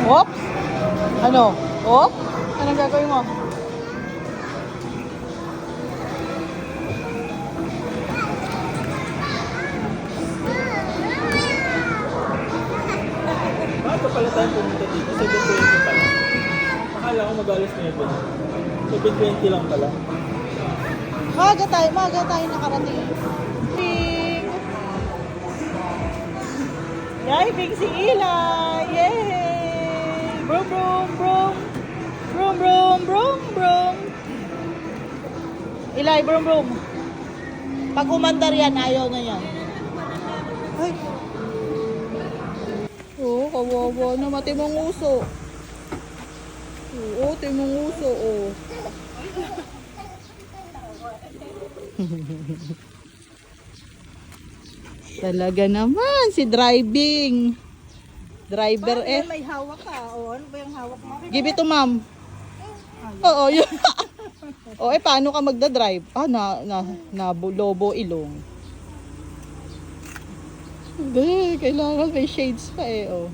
Oops! Ano? Oh? Anong gagawin mo? Bakit pala tayo pumunta dito? 7:20 pala. Akala ko mag-alas 9. 7:20 lang pala. Maaga tayo nakarating. Ping! Yay, big si Eli! Yay! Brum, brum, brum! Brum, brum, brum, brum! Eli, brum, brum! Pag umandar yan, ayaw na yan. Ay! Oo, kawawa na. Matimong uso. Oo, timong uso. Oo. Talaga naman, si driving. Driver eh. May hawak ka. O, ano ba yung hawak mo? Give it to ma'am. Oo, yun. O, paano ka magdadrive? Lobo ilong. Hindi, kailangan may shades pa eh. Oh.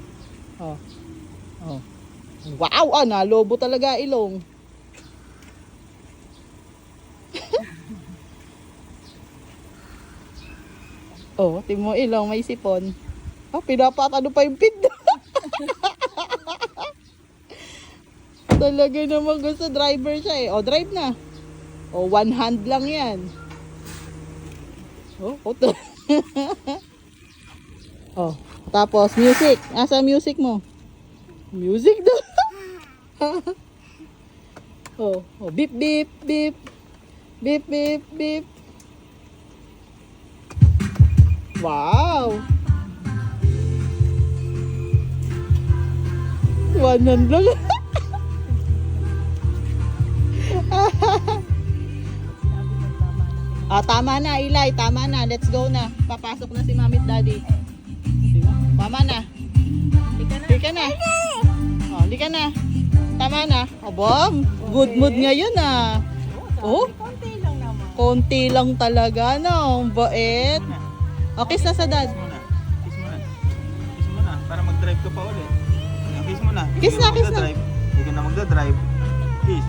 Wow, lobo talaga ilong. Oh, tingnan mo ilong, may sipon. Pinapatano pa yung pin. Talaga naman gusto driver siya eh. Drive na. One hand lang yan. Tapos music. Asa music mo? Music daw. Beep beep beep. Beep beep beep. Wow. One hand lang. Tama na, Eli. Tama na. Let's go na. Papasok na si Mami at Daddy. Tama na. Hindi ka na. Hindi ka na. Tama na. Bom. Good mood ngayon ah. Konti lang naman. Konti lang talaga, no? Bait. Kiss na sa dad. Kiss mo na. Kiss mo na. Para mag-drive ka pa ulit. Kiss mo na. Kiss na, kiss na. Hindi ka na magdadrive. Kiss.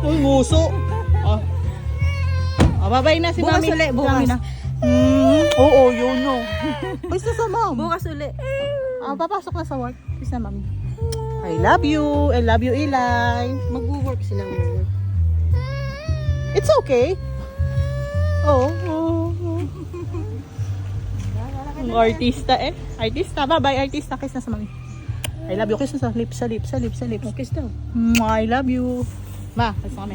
Uy, nguso. Babay na si Bukas Mami. uli, bukas. Oo, yun no. Uy, sa ma'am. Bukas uli. Papasok na sa work. Kiss na, Mami. I love you. I love you, Eli. Mag-work sila. It's okay. Ang artista eh. Artista. Bye-bye, artista. Kiss na sa Mami. I love you. Kiss na sa lips, sa lips, sa lips, sa lips. Kiss daw. I love you. Ma, kiss na kami.